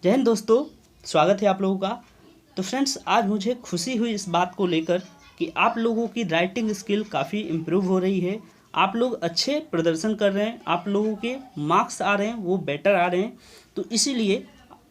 जय हिंद दोस्तों, स्वागत है आप लोगों का। तो फ्रेंड्स, आज मुझे खुशी हुई इस बात को लेकर कि आप लोगों की राइटिंग स्किल काफ़ी इम्प्रूव हो रही है। आप लोग अच्छे प्रदर्शन कर रहे हैं, आप लोगों के मार्क्स आ रहे हैं वो बेटर आ रहे हैं। तो इसीलिए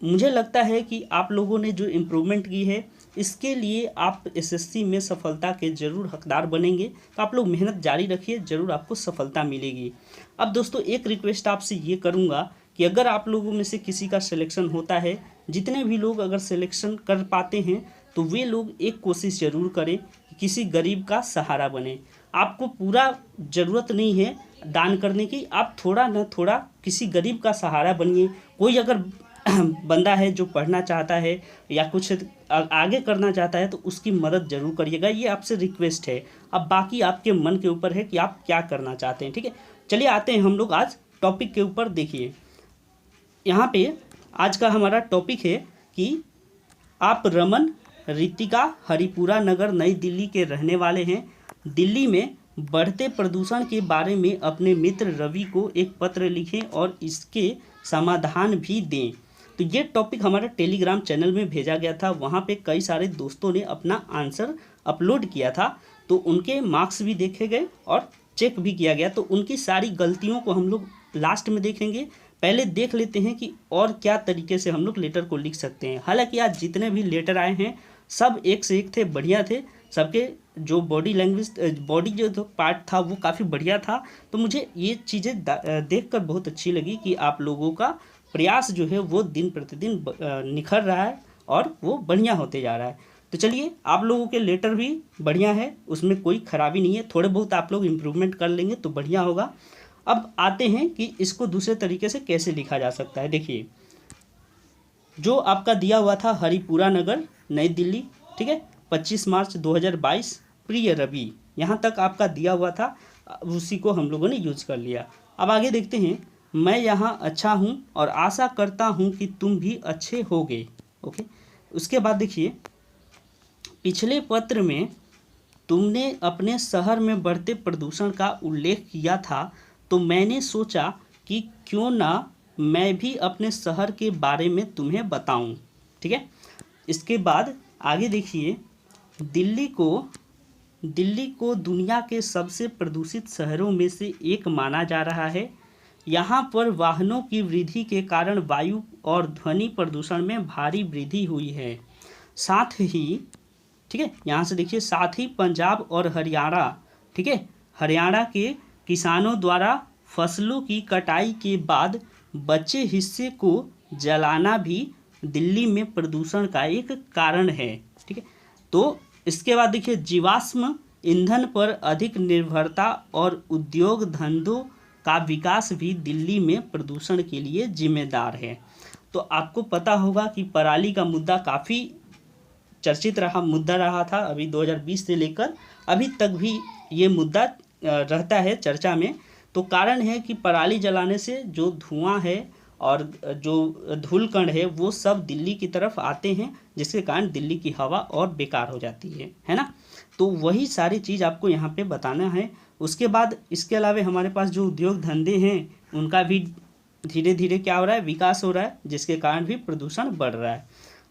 मुझे लगता है कि आप लोगों ने जो इम्प्रूवमेंट की है इसके लिए आप एसएससी में सफलता के ज़रूर हकदार बनेंगे। तो आप लोग मेहनत जारी रखिए, ज़रूर आपको सफलता मिलेगी। अब दोस्तों, एक रिक्वेस्ट आपसे ये करूँगा कि अगर आप लोगों में से किसी का सिलेक्शन होता है, जितने भी लोग अगर सिलेक्शन कर पाते हैं तो वे लोग एक कोशिश ज़रूर करें कि किसी गरीब का सहारा बने। आपको पूरा ज़रूरत नहीं है दान करने की, आप थोड़ा न थोड़ा किसी गरीब का सहारा बनिए। कोई अगर बंदा है जो पढ़ना चाहता है या कुछ आगे करना चाहता है तो उसकी मदद ज़रूर करिएगा, ये आपसे रिक्वेस्ट है। अब बाकी आपके मन के ऊपर है कि आप क्या करना चाहते हैं। ठीक है, चलिए आते हैं हम लोग आज टॉपिक के ऊपर। देखिए, यहाँ पे आज का हमारा टॉपिक है कि आप रमन रितिका हरिपुरा नगर नई दिल्ली के रहने वाले हैं। दिल्ली में बढ़ते प्रदूषण के बारे में अपने मित्र रवि को एक पत्र लिखें और इसके समाधान भी दें। तो ये टॉपिक हमारा टेलीग्राम चैनल में भेजा गया था, वहाँ पे कई सारे दोस्तों ने अपना आंसर अपलोड किया था। तो उनके मार्क्स भी देखे गए और चेक भी किया गया। तो उनकी सारी गलतियों को हम लोग लास्ट में देखेंगे। पहले देख लेते हैं कि और क्या तरीके से हम लोग लेटर को लिख सकते हैं। हालांकि आज जितने भी लेटर आए हैं सब एक से एक थे, बढ़िया थे। सबके जो बॉडी लैंग्वेज, बॉडी जो पार्ट था वो काफ़ी बढ़िया था। तो मुझे ये चीज़ें देखकर बहुत अच्छी लगी कि आप लोगों का प्रयास जो है वो दिन प्रतिदिन निखर रहा है और वो बढ़िया होते जा रहा है। तो चलिए, आप लोगों के लेटर भी बढ़िया है, उसमें कोई खराबी नहीं है। थोड़े बहुत आप लोग इम्प्रूवमेंट कर लेंगे तो बढ़िया होगा। अब आते हैं कि इसको दूसरे तरीके से कैसे लिखा जा सकता है। देखिए, जो आपका दिया हुआ था हरिपुरा नगर नई दिल्ली, ठीक है, 25 मार्च 2022, प्रिय रवि, यहाँ तक आपका दिया हुआ था, उसी को हम लोगों ने यूज कर लिया। अब आगे देखते हैं। मैं यहाँ अच्छा हूँ और आशा करता हूँ कि तुम भी अच्छे होगे। ओके, उसके बाद देखिए, पिछले पत्र में तुमने अपने शहर में बढ़ते प्रदूषण का उल्लेख किया था, तो मैंने सोचा कि क्यों ना मैं भी अपने शहर के बारे में तुम्हें बताऊं। ठीक है, इसके बाद आगे देखिए, दिल्ली को दुनिया के सबसे प्रदूषित शहरों में से एक माना जा रहा है। यहाँ पर वाहनों की वृद्धि के कारण वायु और ध्वनि प्रदूषण में भारी वृद्धि हुई है। साथ ही, ठीक है, यहाँ से देखिए, साथ ही पंजाब और हरियाणा, ठीक है, हरियाणा के किसानों द्वारा फसलों की कटाई के बाद बचे हिस्से को जलाना भी दिल्ली में प्रदूषण का एक कारण है। ठीक है, तो इसके बाद देखिए, जीवाश्म ईंधन पर अधिक निर्भरता और उद्योग धंधों का विकास भी दिल्ली में प्रदूषण के लिए जिम्मेदार है। तो आपको पता होगा कि पराली का मुद्दा काफ़ी चर्चित मुद्दा रहा था। अभी 2020 से लेकर अभी तक भी ये मुद्दा रहता है चर्चा में। तो कारण है कि पराली जलाने से जो धुआं है और जो धूलकण है वो सब दिल्ली की तरफ आते हैं, जिसके कारण दिल्ली की हवा और बेकार हो जाती है ना। तो वही सारी चीज़ आपको यहाँ पे बताना है। उसके बाद इसके अलावा हमारे पास जो उद्योग धंधे हैं उनका भी धीरे धीरे क्या हो रहा है, विकास हो रहा है, जिसके कारण भी प्रदूषण बढ़ रहा है।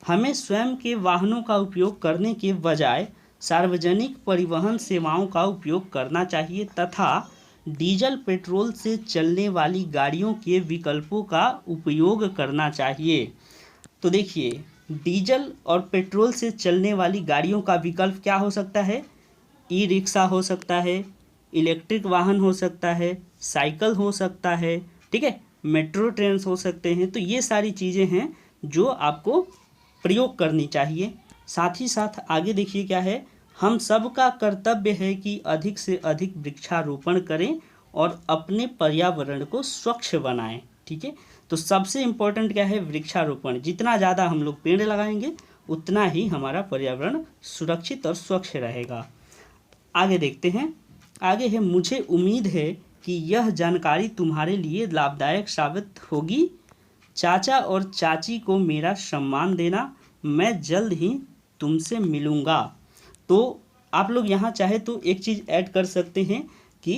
हमें स्वयं के वाहनों का उपयोग करने के बजाय सार्वजनिक परिवहन सेवाओं का उपयोग करना चाहिए तथा डीजल पेट्रोल से चलने वाली गाड़ियों के विकल्पों का उपयोग करना चाहिए। तो देखिए, डीजल और पेट्रोल से चलने वाली गाड़ियों का विकल्प क्या हो सकता है? ई रिक्शा हो सकता है, इलेक्ट्रिक वाहन हो सकता है, साइकिल हो सकता है, ठीक है, मेट्रो ट्रेन हो सकते हैं। तो ये सारी चीज़ें हैं जो आपको प्रयोग करनी चाहिए। साथ ही साथ आगे देखिए क्या है, हम सबका कर्तव्य है कि अधिक से अधिक वृक्षारोपण करें और अपने पर्यावरण को स्वच्छ बनाएं। ठीक है, तो सबसे इम्पोर्टेंट क्या है, वृक्षारोपण। जितना ज़्यादा हम लोग पेड़ लगाएंगे उतना ही हमारा पर्यावरण सुरक्षित और स्वच्छ रहेगा। आगे देखते हैं। आगे है, मुझे उम्मीद है कि यह जानकारी तुम्हारे लिए लाभदायक साबित होगी। चाचा और चाची को मेरा सम्मान देना, मैं जल्द ही तुमसे मिलूँगा। तो आप लोग यहाँ चाहे तो एक चीज़ ऐड कर सकते हैं कि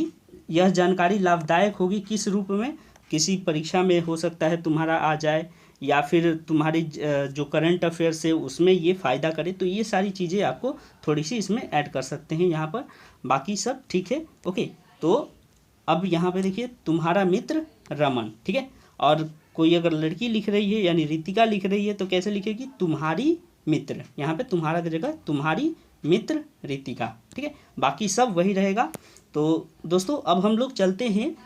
यह जानकारी लाभदायक होगी किस रूप में, किसी परीक्षा में हो सकता है तुम्हारा आ जाए, या फिर तुम्हारी जो करंट अफेयर्स है उसमें ये फ़ायदा करे, तो ये सारी चीज़ें आपको थोड़ी सी इसमें ऐड कर सकते हैं यहाँ पर। बाकी सब ठीक है। ओके, तो अब यहाँ पे देखिए तुम्हारा मित्र रमन, ठीक है। और कोई अगर लड़की लिख रही है यानी रितिका लिख रही है तो कैसे लिखेगी, तुम्हारी मित्र, यहाँ पे तुम्हारा की जगह तुम्हारी मित्र रितिका, ठीक है। बाकी सब वही रहेगा। तो दोस्तों अब हम लोग चलते हैं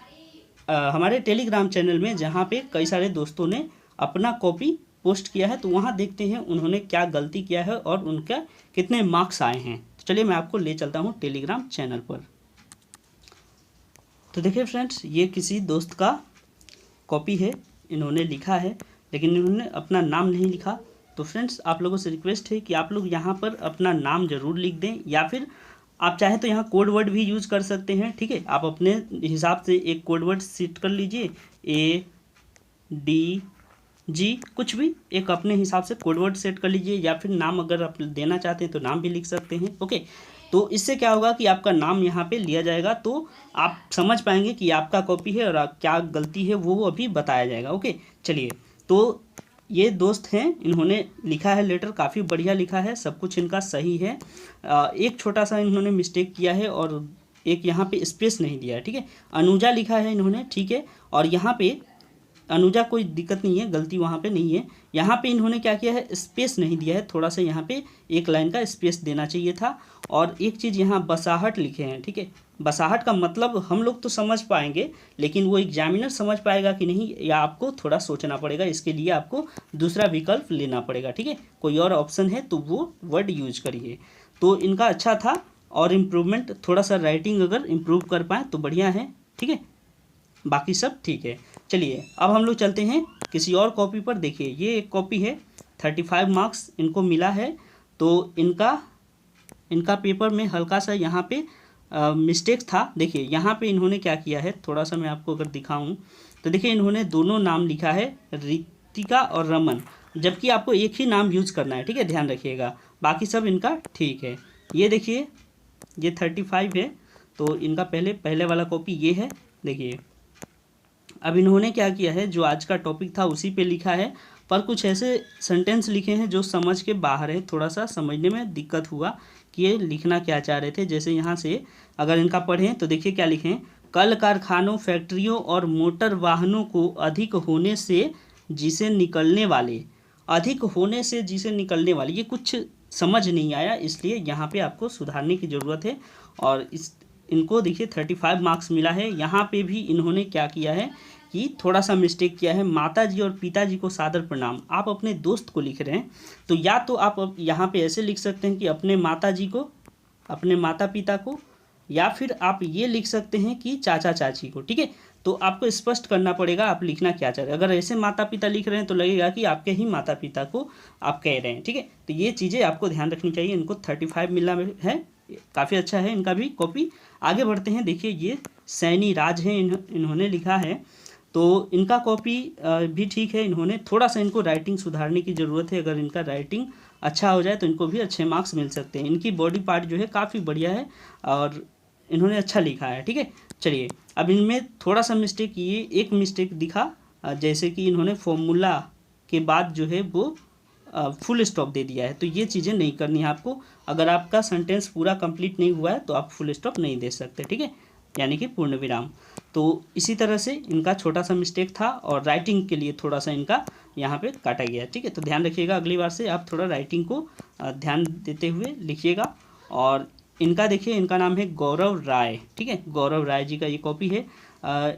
हमारे टेलीग्राम चैनल में, जहाँ पे कई सारे दोस्तों ने अपना कॉपी पोस्ट किया है, तो वहाँ देखते हैं उन्होंने क्या गलती किया है और उनका कितने मार्क्स आए हैं। तो चलिए मैं आपको ले चलता हूँ टेलीग्राम चैनल पर। तो देखिए फ्रेंड्स, ये किसी दोस्त का कॉपी है, इन्होंने लिखा है लेकिन इन्होंने अपना नाम नहीं लिखा। तो फ्रेंड्स आप लोगों से रिक्वेस्ट है कि आप लोग यहाँ पर अपना नाम ज़रूर लिख दें, या फिर आप चाहें तो यहाँ कोड वर्ड भी यूज़ कर सकते हैं, ठीक है। आप अपने हिसाब से एक कोड वर्ड सेट कर लीजिए, ADG कुछ भी एक अपने हिसाब से कोड वर्ड सेट कर लीजिए, या फिर नाम अगर आप देना चाहते हैं तो नाम भी लिख सकते हैं। ओके, तो इससे क्या होगा कि आपका नाम यहाँ पे लिया जाएगा, तो आप समझ पाएंगे कि आपका कॉपी है और क्या गलती है वो अभी बताया जाएगा। ओके, चलिए, तो ये दोस्त हैं, इन्होंने लिखा है लेटर, काफ़ी बढ़िया लिखा है, सब कुछ इनका सही है। एक छोटा सा इन्होंने मिस्टेक किया है और एक यहाँ पे स्पेस नहीं दिया है, ठीक है। अनुजा लिखा है इन्होंने, ठीक है, और यहाँ पे अनुजा कोई दिक्कत नहीं है, गलती वहाँ पे नहीं है। यहाँ पे इन्होंने क्या किया है, स्पेस नहीं दिया है, थोड़ा सा यहाँ पे एक लाइन का स्पेस देना चाहिए था। और एक चीज़ यहाँ बसाहट लिखे हैं, ठीक है। बसाहट का मतलब हम लोग तो समझ पाएंगे, लेकिन वो एग्जामिनर समझ पाएगा कि नहीं, या आपको थोड़ा सोचना पड़ेगा, इसके लिए आपको दूसरा विकल्प लेना पड़ेगा, ठीक है। कोई और ऑप्शन है तो वो वर्ड यूज करिए। तो इनका अच्छा था, और इम्प्रूवमेंट थोड़ा सा राइटिंग अगर इम्प्रूव कर पाएँ तो बढ़िया है, ठीक है। बाकी सब ठीक है। चलिए अब हम लोग चलते हैं किसी और कॉपी पर। देखिए ये एक कॉपी है, 35 मार्क्स इनको मिला है। तो इनका पेपर में हल्का सा यहाँ पे मिस्टेक था। देखिए यहाँ पे इन्होंने क्या किया है, थोड़ा सा मैं आपको अगर दिखाऊं तो देखिए इन्होंने दोनों नाम लिखा है, रितिका और रमन, जबकि आपको एक ही नाम यूज़ करना है, ठीक है, ध्यान रखिएगा। बाकी सब इनका ठीक है। ये देखिए ये 35 है, तो इनका पहले वाला कॉपी ये है। देखिए अब इन्होंने क्या किया है, जो आज का टॉपिक था उसी पे लिखा है, पर कुछ ऐसे सेंटेंस लिखे हैं जो समझ के बाहर है, थोड़ा सा समझने में दिक्कत हुआ कि ये लिखना क्या चाह रहे थे। जैसे यहाँ से अगर इनका पढ़ें तो देखिए क्या लिखे हैं, कल कारखानों, फैक्ट्रियों और मोटर वाहनों को अधिक होने से जिसे निकलने वाले, ये कुछ समझ नहीं आया, इसलिए यहाँ पे आपको सुधारने की ज़रूरत है। और इनको देखिए 35 मार्क्स मिला है। यहाँ पे भी इन्होंने क्या किया है कि थोड़ा सा मिस्टेक किया है, माताजी और पिताजी को सादर प्रणाम। आप अपने दोस्त को लिख रहे हैं, तो या तो आप यहाँ पे ऐसे लिख सकते हैं कि अपने माताजी को, अपने माता पिता को, या फिर आप ये लिख सकते हैं कि चाचा चाची को, ठीक है। तो आपको स्पष्ट करना पड़ेगा आप लिखना क्या चाह रहे हैं। अगर ऐसे माता पिता लिख रहे हैं तो लगेगा कि आपके ही माता पिता को आप कह रहे हैं, ठीक है। तो ये चीज़ें आपको ध्यान रखनी चाहिए। इनको 35 मिला है, काफ़ी अच्छा है इनका भी कॉपी। आगे बढ़ते हैं। देखिए ये सैनी राज हैं, इन्होंने लिखा है, तो इनका कॉपी भी ठीक है। इन्होंने थोड़ा सा, इनको राइटिंग सुधारने की ज़रूरत है। अगर इनका राइटिंग अच्छा हो जाए तो इनको भी अच्छे मार्क्स मिल सकते हैं। इनकी बॉडी पार्ट जो है काफ़ी बढ़िया है और इन्होंने अच्छा लिखा है, ठीक है। चलिए अब इनमें थोड़ा सा मिस्टेक, ये एक मिस्टेक दिखा, जैसे कि इन्होंने फॉर्मूला के बाद जो है वो फुल स्टॉप दे दिया है। तो ये चीज़ें नहीं करनी है आपको। अगर आपका सेंटेंस पूरा कंप्लीट नहीं हुआ है तो आप फुल स्टॉप नहीं दे सकते, ठीक है, यानी कि पूर्ण विराम। तो इसी तरह से इनका छोटा सा मिस्टेक था, और राइटिंग के लिए थोड़ा सा इनका यहाँ पे काटा गया, ठीक है। तो ध्यान रखिएगा, अगली बार से आप थोड़ा राइटिंग को ध्यान देते हुए लिखिएगा। और इनका देखिए, इनका नाम है गौरव राय, ठीक है, गौरव राय जी का ये कॉपी है।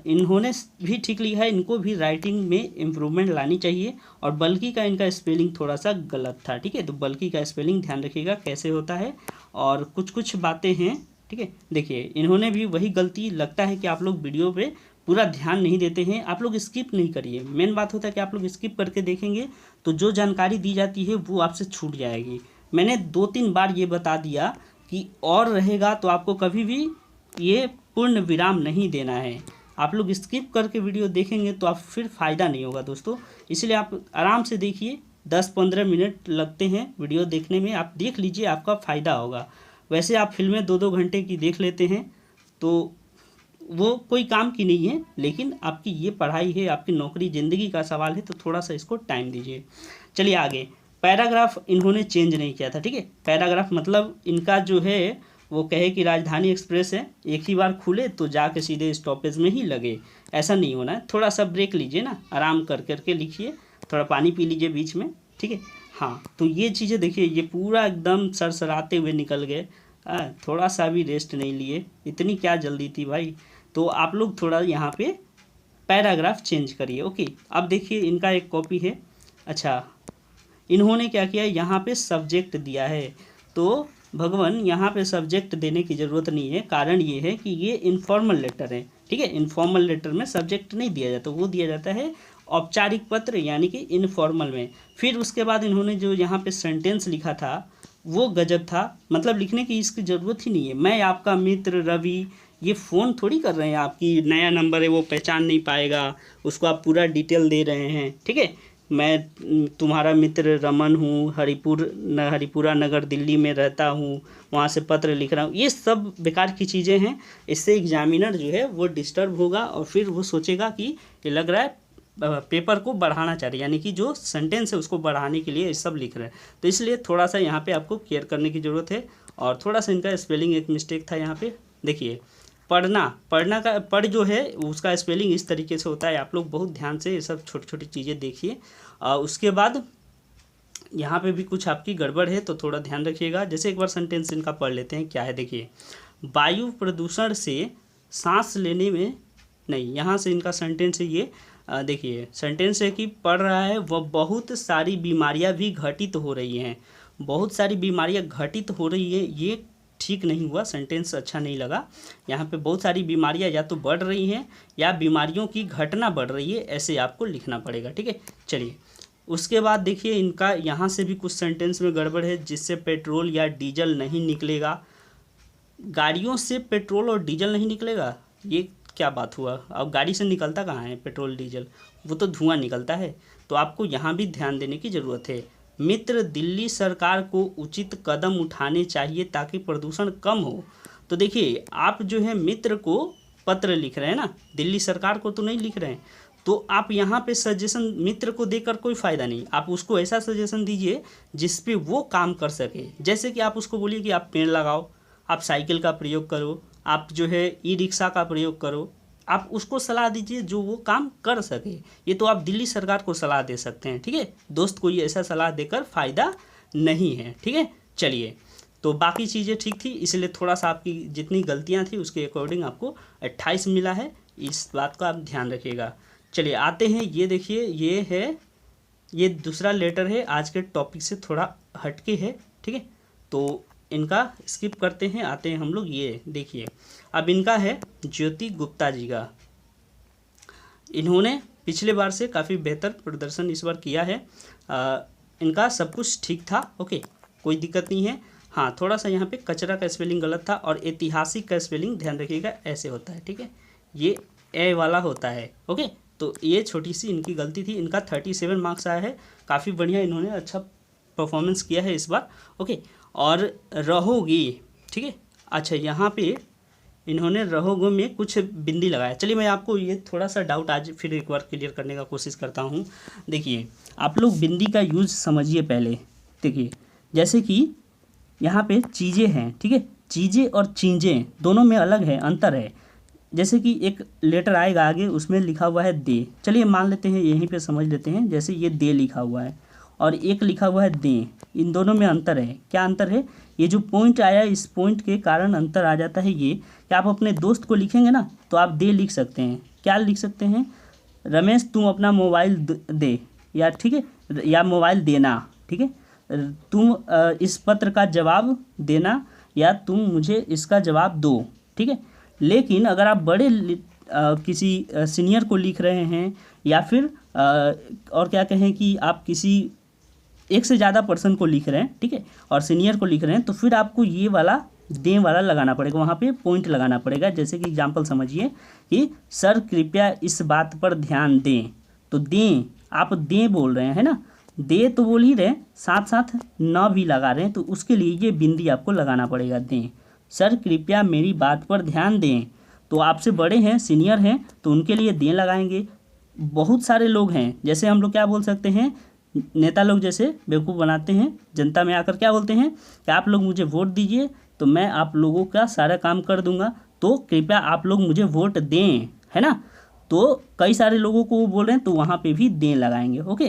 इन्होंने भी ठीक लिखा है, इनको भी राइटिंग में इम्प्रूवमेंट लानी चाहिए। और बल्कि का इनका स्पेलिंग थोड़ा सा गलत था, ठीक है। तो बल्कि का स्पेलिंग ध्यान रखिएगा कैसे होता है, और कुछ बातें हैं, ठीक है। देखिए इन्होंने भी वही गलती, लगता है कि आप लोग वीडियो पे पूरा ध्यान नहीं देते हैं, आप लोग स्किप नहीं करिए। मेन बात होता है कि आप लोग स्किप करके देखेंगे तो जो जानकारी दी जाती है वो आपसे छूट जाएगी। मैंने 2-3 बार ये बता दिया कि और रहेगा तो आपको कभी भी ये पूर्ण विराम नहीं देना है। आप लोग स्किप करके वीडियो देखेंगे तो आप फिर फ़ायदा नहीं होगा दोस्तों। इसलिए आप आराम से देखिए, 10-15 मिनट लगते हैं वीडियो देखने में, आप देख लीजिए, आपका फ़ायदा होगा। वैसे आप फिल्में 2-2 घंटे की देख लेते हैं तो वो कोई काम की नहीं है, लेकिन आपकी ये पढ़ाई है, आपकी नौकरी ज़िंदगी का सवाल है, तो थोड़ा सा इसको टाइम दीजिए। चलिए आगे, पैराग्राफ इन्होंने चेंज नहीं किया था, ठीक है। पैराग्राफ मतलब इनका जो है वो कहे कि राजधानी एक्सप्रेस है, एक ही बार खुले तो जाके सीधे स्टॉपेज में ही लगे, ऐसा नहीं होना है। थोड़ा सा ब्रेक लीजिए ना, आराम कर करके लिखिए, थोड़ा पानी पी लीजिए बीच में, ठीक है। हाँ, तो ये चीज़ें देखिए, ये पूरा एकदम सरसराते हुए निकल गए, थोड़ा सा भी रेस्ट नहीं लिए, इतनी क्या जल्दी थी भाई। तो आप लोग थोड़ा यहाँ पे पैराग्राफ चेंज करिए, ओके। अब देखिए इनका एक कॉपी है, अच्छा इन्होंने क्या किया, यहाँ पे सब्जेक्ट दिया है। तो भगवान यहाँ पे सब्जेक्ट देने की ज़रूरत नहीं है, कारण ये है कि ये इनफॉर्मल लेटर है, ठीक है। इनफॉर्मल लेटर में सब्जेक्ट नहीं दिया जाता, वो दिया जाता है औपचारिक पत्र यानी कि इनफॉर्मल में। फिर उसके बाद इन्होंने जो यहाँ पे सेंटेंस लिखा था वो गजब था, मतलब लिखने की इसकी ज़रूरत ही नहीं है। मैं आपका मित्र रवि, ये फ़ोन थोड़ी कर रहे हैं, आपकी नया नंबर है वो पहचान नहीं पाएगा, उसको आप पूरा डिटेल दे रहे हैं, ठीक है। मैं तुम्हारा मित्र रमन हूँ, हरिपुरा नगर दिल्ली में रहता हूँ, वहाँ से पत्र लिख रहा हूँ, ये सब बेकार की चीज़ें हैं। इससे एग्जामिनर जो है वो डिस्टर्ब होगा और फिर वो सोचेगा कि ये लग रहा है पेपर को बढ़ाना चाह रहे हैं, यानी कि जो सेंटेंस है उसको बढ़ाने के लिए ये सब लिख रहे हैं। तो इसलिए थोड़ा सा यहाँ पे आपको केयर करने की ज़रूरत है। और थोड़ा सा इनका स्पेलिंग एक मिस्टेक था यहाँ पे, देखिए पढ़ना का पढ़ जो है उसका स्पेलिंग इस तरीके से होता है, आप लोग बहुत ध्यान से ये सब छोटी छोटी चीज़ें देखिए। उसके बाद यहाँ पे भी कुछ आपकी गड़बड़ है तो थोड़ा ध्यान रखिएगा। जैसे एक बार सेंटेंस इनका पढ़ लेते हैं, क्या है देखिए, वायु प्रदूषण से सांस लेने में, नहीं यहाँ से इनका सेंटेंस है ये, देखिए सेंटेंस है कि पढ़ रहा है वह बहुत सारी बीमारियां भी घटित हो रही हैं, बहुत सारी बीमारियां घटित हो रही है, ये ठीक नहीं हुआ, सेंटेंस अच्छा नहीं लगा। यहाँ पे बहुत सारी बीमारियां या तो बढ़ रही हैं या बीमारियों की घटना बढ़ रही है, ऐसे आपको लिखना पड़ेगा, ठीक है। चलिए उसके बाद देखिए इनका यहाँ से भी कुछ सेंटेंस में गड़बड़ है, जिससे पेट्रोल या डीजल नहीं निकलेगा। गाड़ियों से पेट्रोल और डीजल नहीं निकलेगा, ये क्या बात हुआ। अब गाड़ी से निकलता कहाँ है पेट्रोल डीजल, वो तो धुआं निकलता है। तो आपको यहाँ भी ध्यान देने की ज़रूरत है। मित्र, दिल्ली सरकार को उचित कदम उठाने चाहिए ताकि प्रदूषण कम हो। तो देखिए आप जो है मित्र को पत्र लिख रहे हैं ना, दिल्ली सरकार को तो नहीं लिख रहे हैं। तो आप यहाँ पे सजेशन मित्र को देकर कोई फ़ायदा नहीं, आप उसको ऐसा सजेशन दीजिए जिस पे वो काम कर सके। जैसे कि आप उसको बोलिए कि आप पेड़ लगाओ, आप साइकिल का प्रयोग करो, आप जो है ई रिक्शा का प्रयोग करो, आप उसको सलाह दीजिए जो वो काम कर सके। ये तो आप दिल्ली सरकार को सलाह दे सकते हैं, ठीक है। दोस्त को ये ऐसा सलाह देकर फ़ायदा नहीं है, ठीक है। चलिए तो बाकी चीज़ें ठीक थी, इसलिए थोड़ा सा आपकी जितनी गलतियां थी उसके अकॉर्डिंग आपको 28 मिला है, इस बात का आप ध्यान रखिएगा। चलिए आते हैं, ये देखिए ये है, ये दूसरा लेटर है, आज के टॉपिक से थोड़ा हटके है, ठीक है। तो इनका स्किप करते हैं, आते हैं हम लोग, ये देखिए अब इनका है ज्योति गुप्ता जी का। इन्होंने पिछले बार से काफ़ी बेहतर प्रदर्शन इस बार किया है। इनका सब कुछ ठीक था, ओके, कोई दिक्कत नहीं है। हाँ, थोड़ा सा यहाँ पे कचरा का स्पेलिंग गलत था, और ऐतिहासिक का स्पेलिंग ध्यान रखिएगा, ऐसे होता है, ठीक है, ये ए वाला होता है, ओके। तो ये छोटी सी इनकी गलती थी। इनका 37 मार्क्स आया है, काफ़ी बढ़िया, इन्होंने अच्छा परफॉर्मेंस किया है इस बार, ओके। और रहोगी, ठीक है, अच्छा यहाँ पे इन्होंने रहोगो में कुछ बिंदी लगाया। चलिए मैं आपको ये थोड़ा सा डाउट आज फिर एक बार क्लियर करने का कोशिश करता हूँ। देखिए आप लोग बिंदी का यूज़ समझिए पहले। देखिए जैसे कि यहाँ पे चीज़ें हैं, ठीक है, चीज़ें और चीज़ें दोनों में अलग है, अंतर है। जैसे कि एक लेटर आएगा आगे, उसमें लिखा हुआ है दे, चलिए मान लेते हैं, यहीं पे समझ लेते हैं, जैसे ये दे लिखा हुआ है और एक लिखा हुआ है दे, इन दोनों में अंतर है। क्या अंतर है, ये जो पॉइंट आया इस पॉइंट के कारण अंतर आ जाता है। ये कि आप अपने दोस्त को लिखेंगे ना तो आप दे लिख सकते हैं, क्या लिख सकते हैं, रमेश तुम अपना मोबाइल दे, या ठीक है, या मोबाइल देना, ठीक है, तुम इस पत्र का जवाब देना, या तुम मुझे इसका जवाब दो, ठीक है। लेकिन अगर आप बड़े किसी सीनियर को लिख रहे हैं, या फिर और क्या कहें कि आप किसी एक से ज़्यादा पर्सन को लिख रहे हैं, ठीक है, और सीनियर को लिख रहे हैं, तो फिर आपको ये वाला दें वाला लगाना पड़ेगा, वहाँ पे पॉइंट लगाना पड़ेगा। जैसे कि एग्जांपल समझिए कि सर कृपया इस बात पर ध्यान दें, तो दें आप दें बोल रहे हैं ना, दे तो बोल ही रहे, साथ साथ न भी लगा रहे हैं, तो उसके लिए ये बिंदी आपको लगाना पड़ेगा, दें। सर कृपया मेरी बात पर ध्यान दें, तो आपसे बड़े हैं, सीनियर हैं, तो उनके लिए दें लगाएंगे। बहुत सारे लोग हैं, जैसे हम लोग क्या बोल सकते हैं, नेता लोग जैसे बेवकूफ़ बनाते हैं, जनता में आकर क्या बोलते हैं कि आप लोग मुझे वोट दीजिए तो मैं आप लोगों का सारा काम कर दूंगा, तो कृपया आप लोग मुझे वोट दें, है ना। तो कई सारे लोगों को वो बोल रहे हैं, तो वहाँ पे भी दें लगाएंगे। ओके,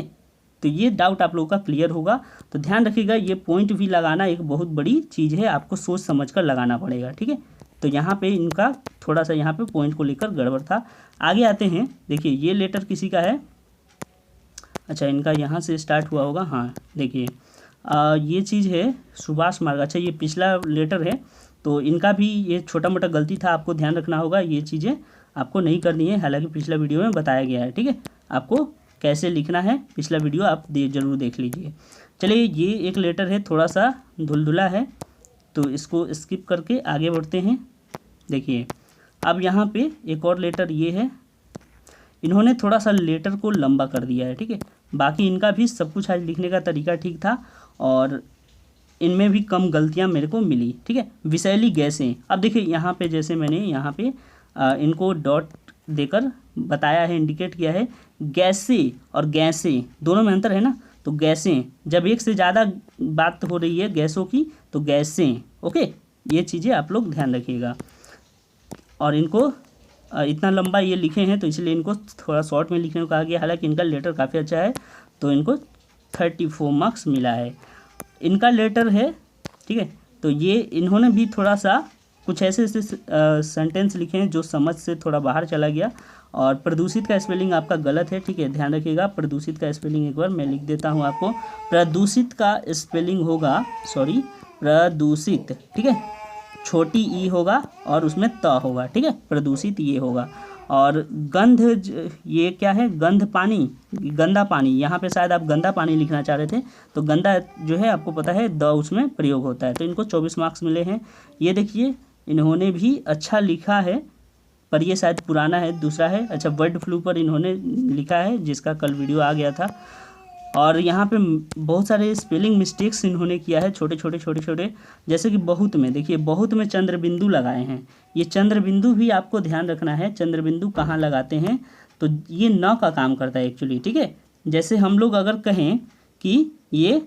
तो ये डाउट आप लोगों का क्लियर होगा। तो ध्यान रखिएगा, ये पॉइंट भी लगाना एक बहुत बड़ी चीज़ है, आपको सोच समझ कर लगाना पड़ेगा, ठीक है। तो यहाँ पे इनका थोड़ा सा यहाँ पे पॉइंट को लेकर गड़बड़ था। आगे आते हैं, देखिए ये लेटर किसी का है, अच्छा इनका यहाँ से स्टार्ट हुआ होगा, हाँ देखिए ये चीज़ है सुभाष मार्ग, अच्छा ये पिछला लेटर है, तो इनका भी ये छोटा मोटा गलती था, आपको ध्यान रखना होगा, ये चीज़ें आपको नहीं करनी है, हालांकि पिछला वीडियो में बताया गया है, ठीक है। आपको कैसे लिखना है पिछला वीडियो आप ज़रूर देख लीजिए। चलिए ये एक लेटर है, थोड़ा सा धुलधुला है, तो इसको स्किप करके आगे बढ़ते हैं। देखिए अब यहाँ पे एक और लेटर ये है, इन्होंने थोड़ा सा लेटर को लंबा कर दिया है, ठीक है। बाकी इनका भी सब कुछ आज लिखने का तरीका ठीक था और इनमें भी कम गलतियां मेरे को मिली, ठीक है। विषैली गैसें, अब देखिए यहाँ पे जैसे मैंने यहाँ पे इनको डॉट देकर बताया है, इंडिकेट किया है, गैसें और गैसें दोनों में अंतर है ना। तो गैसें जब एक से ज़्यादा बात हो रही है गैसों की, तो गैसें, ओके, ये चीज़ें आप लोग ध्यान रखिएगा। और इनको इतना लंबा ये लिखे हैं तो इसलिए इनको थोड़ा शॉर्ट में लिखने को कहा गया, हालांकि इनका लेटर काफ़ी अच्छा है, तो इनको 34 मार्क्स मिला है। इनका लेटर है, ठीक है, तो ये इन्होंने भी थोड़ा सा कुछ ऐसे ऐसे सेंटेंस लिखे हैं जो समझ से थोड़ा बाहर चला गया। और प्रदूषित का स्पेलिंग आपका गलत है, ठीक है, ध्यान रखिएगा। प्रदूषित का स्पेलिंग एक बार मैं लिख देता हूँ आपको, प्रदूषित का स्पेलिंग होगा, सॉरी प्रदूषित, ठीक है, छोटी ई होगा और उसमें त होगा, ठीक है, प्रदूषित ये होगा। और गंध, ये क्या है, गंध पानी, गंदा पानी, यहाँ पे शायद आप गंदा पानी लिखना चाह रहे थे, तो गंदा जो है आपको पता है द उसमें प्रयोग होता है, तो इनको 24 मार्क्स मिले हैं। ये देखिए इन्होंने भी अच्छा लिखा है, पर ये शायद पुराना है, दूसरा है, अच्छा बर्ड फ्लू पर इन्होंने लिखा है, जिसका कल वीडियो आ गया था। और यहाँ पे बहुत सारे स्पेलिंग मिस्टेक्स इन्होंने किया है, छोटे छोटे, जैसे कि बहुत में, देखिए बहुत में चंद्र बिंदु लगाए हैं, ये चंद्र बिंदु भी आपको ध्यान रखना है, चंद्र बिंदु कहाँ लगाते हैं, तो ये न का काम करता है एक्चुअली, ठीक है। जैसे हम लोग अगर कहें कि ये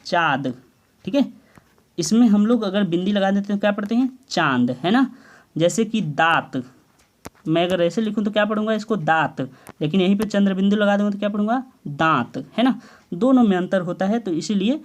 चाँद, ठीक है, इसमें हम लोग अगर बिंदी लगा देते हैं तो क्या पढ़ते हैं, चांद, है ना। जैसे कि दांत, मैं अगर ऐसे लिखूं तो क्या पढ़ूंगा, इसको दांत, लेकिन यहीं पे चंद्र बिंदु लगा दूंगा तो क्या पढ़ूंगा, दांत, है ना। दोनों में अंतर होता है, तो इसीलिए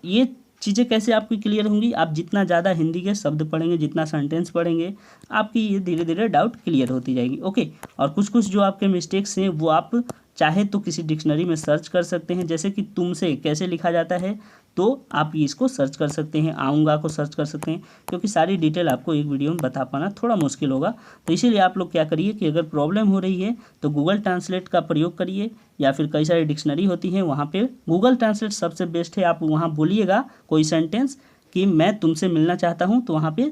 ये चीज़ें कैसे आपकी क्लियर होंगी, आप जितना ज़्यादा हिंदी के शब्द पढ़ेंगे, जितना सेंटेंस पढ़ेंगे, आपकी ये धीरे धीरे डाउट क्लियर होती जाएगी, ओके। और कुछ कुछ जो आपके मिस्टेक्स हैं वो आप चाहे तो किसी डिक्शनरी में सर्च कर सकते हैं, जैसे कि तुमसे कैसे लिखा जाता है, तो आप इसको सर्च कर सकते हैं, आऊँगा को सर्च कर सकते हैं, क्योंकि सारी डिटेल आपको एक वीडियो में बता पाना थोड़ा मुश्किल होगा। तो इसीलिए आप लोग क्या करिए कि अगर प्रॉब्लम हो रही है तो गूगल ट्रांसलेट का प्रयोग करिए, या फिर कई सारी डिक्शनरी होती हैं, वहाँ पे गूगल ट्रांसलेट सबसे बेस्ट है। आप वहाँ बोलिएगा कोई सेंटेंस कि मैं तुमसे मिलना चाहता हूँ, तो वहाँ पे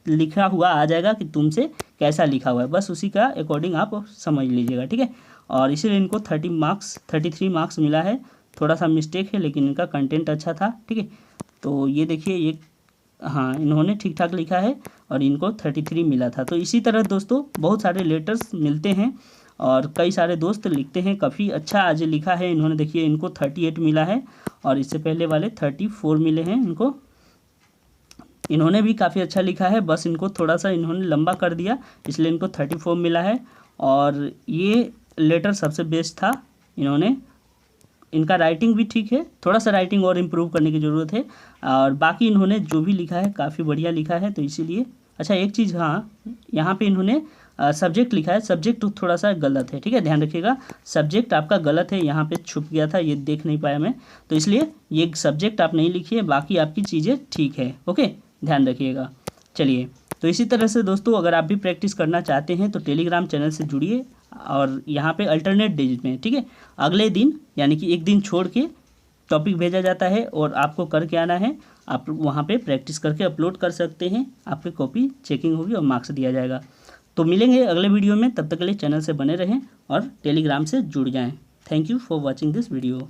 लिखा हुआ आ जाएगा कि तुमसे कैसा लिखा हुआ है, बस उसी का अकॉर्डिंग आप समझ लीजिएगा, ठीक है। और इसीलिए इनको 33 मार्क्स मिला है, थोड़ा सा मिस्टेक है लेकिन इनका कंटेंट अच्छा था, ठीक है। तो ये देखिए ये, हाँ इन्होंने ठीक ठाक लिखा है और इनको 33 मिला था। तो इसी तरह दोस्तों बहुत सारे लेटर्स मिलते हैं और कई सारे दोस्त लिखते हैं, काफ़ी अच्छा आज लिखा है इन्होंने, देखिए इनको 38 मिला है और इससे पहले वाले 34 मिले हैं इनको, इन्होंने भी काफ़ी अच्छा लिखा है, बस इनको थोड़ा सा इन्होंने लंबा कर दिया इसलिए इनको 34 मिला है। और ये लेटर सबसे बेस्ट था, इन्होंने, इनका राइटिंग भी ठीक है, थोड़ा सा राइटिंग और इम्प्रूव करने की ज़रूरत है, और बाकी इन्होंने जो भी लिखा है काफ़ी बढ़िया लिखा है, तो इसीलिए। अच्छा एक चीज़, हाँ यहाँ पे इन्होंने सब्जेक्ट लिखा है, सब्जेक्ट थोड़ा सा गलत है, ठीक है, ध्यान रखिएगा, सब्जेक्ट आपका गलत है, यहाँ पे छुप गया था, ये देख नहीं पाया मैं, तो इसलिए ये सब्जेक्ट आप नहीं लिखिए, बाकी आपकी चीज़ें ठीक है, ओके, ध्यान रखिएगा। चलिए, तो इसी तरह से दोस्तों अगर आप भी प्रैक्टिस करना चाहते हैं तो टेलीग्राम चैनल से जुड़िए, और यहाँ पे अल्टरनेट डेज में, ठीक है, अगले दिन यानी कि एक दिन छोड़ के टॉपिक भेजा जाता है और आपको करके आना है, आप वहाँ पे प्रैक्टिस करके अपलोड कर सकते हैं, आपकी कॉपी चेकिंग होगी और मार्क्स दिया जाएगा। तो मिलेंगे अगले वीडियो में, तब तक के लिए चैनल से बने रहें और टेलीग्राम से जुड़ जाएँ। Thank you for watching this video.